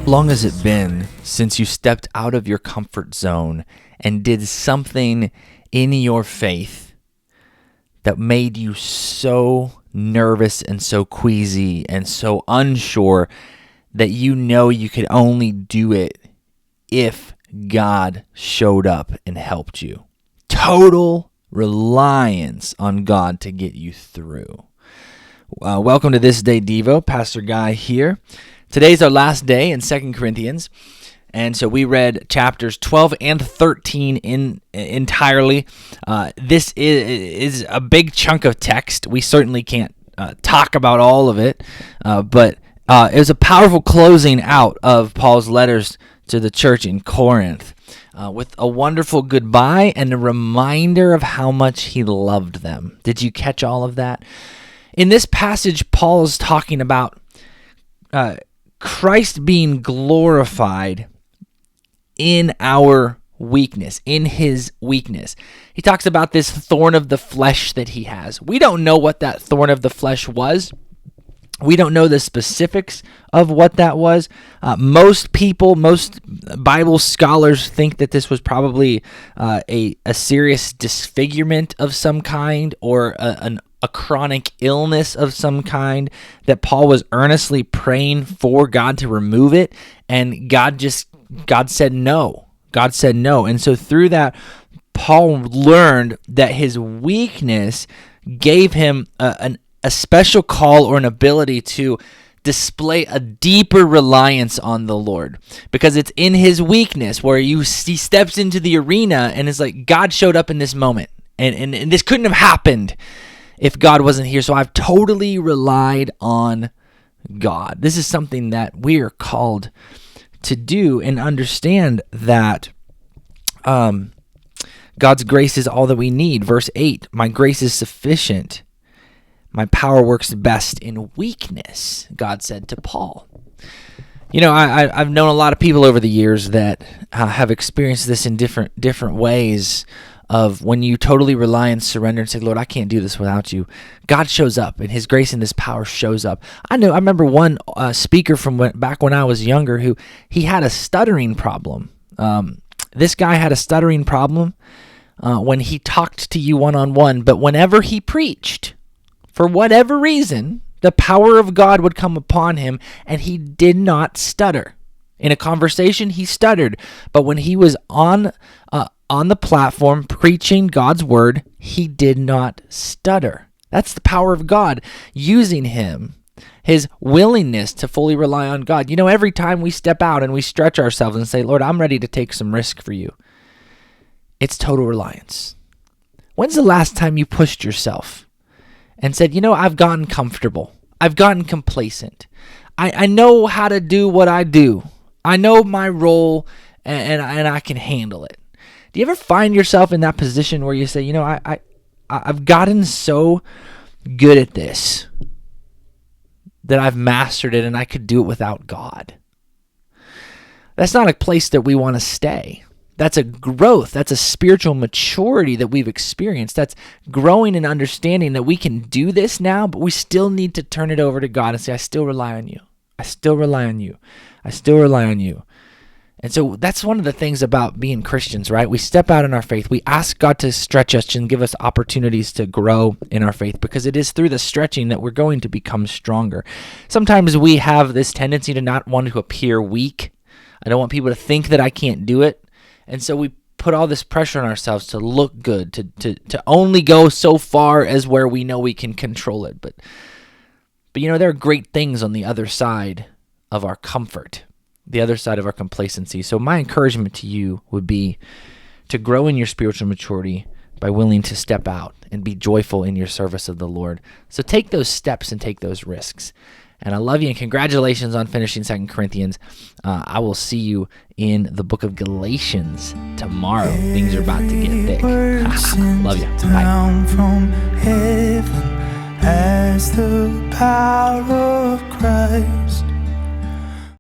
long has it been since you stepped out of your comfort zone and did something in your faith that made you so nervous and so queasy and so unsure that you know you could only do it if God showed up and helped you? Total reliance on God to get you through. Welcome to This Day Devo. Pastor Guy here. Today's our last day in 2 Corinthians, and so we read chapters 12 and 13 entirely. This is a big chunk of text. We certainly can't talk about all of it, but it was a powerful closing out of Paul's letters to the church in Corinth, with a wonderful goodbye and a reminder of how much he loved them. Did you catch all of that? In this passage, Paul is talking about Christ being glorified in our weakness, in his weakness. He talks about this thorn of the flesh that he has. We don't know what that thorn of the flesh was. We don't know the specifics of what that was. Most Bible scholars think that this was probably a serious disfigurement of some kind, or a chronic illness of some kind, that Paul was earnestly praying for God to remove it, and God said no. God said no. And so through that, Paul learned that his weakness gave him a special call or an ability to display a deeper reliance on the Lord, because it's in his weakness where he steps into the arena and it's like, God showed up in this moment, and this couldn't have happened if God wasn't here. So I've totally relied on God. This is something that we are called to do, and understand that God's grace is all that we need. Verse 8, my grace is sufficient. My power works best in weakness, God said to Paul. You know, I've known a lot of people over the years that have experienced this in different ways, of when you totally rely and surrender and say, Lord, I can't do this without you. God shows up, and his grace and his power shows up. I remember one speaker from back when I was younger who he had a stuttering problem. This guy had a stuttering problem when he talked to you one-on-one, but whenever he preached, for whatever reason, the power of God would come upon him, and he did not stutter. In a conversation, he stuttered, but when he was on the platform preaching God's word, he did not stutter. That's the power of God using him, his willingness to fully rely on God. You know, every time we step out and we stretch ourselves and say, Lord, I'm ready to take some risk for you, it's total reliance. When's the last time you pushed yourself and said, you know, I've gotten comfortable. I've gotten complacent. I know how to do what I do. I know my role, and I can handle it. Do you ever find yourself in that position where you say, you know, I've gotten so good at this that I've mastered it and I could do it without God? That's not a place that we want to stay. That's a growth. That's a spiritual maturity that we've experienced. That's growing and understanding that we can do this now, but we still need to turn it over to God and say, I still rely on you. I still rely on you. I still rely on you. And so that's one of the things about being Christians, right? We step out in our faith. We ask God to stretch us and give us opportunities to grow in our faith, because it is through the stretching that we're going to become stronger. Sometimes we have this tendency to not want to appear weak. I don't want people to think that I can't do it. And so we put all this pressure on ourselves to look good, to only go so far as where we know we can control it. But you know, there are great things on the other side of our comfort, the other side of our complacency. So my encouragement to you would be to grow in your spiritual maturity by willing to step out and be joyful in your service of the Lord. So take those steps and take those risks. And I love you, and congratulations on finishing 2 Corinthians. I will see you in the book of Galatians tomorrow. Things are about to get thick. Love you. Bye. Down from heaven as the power of Christ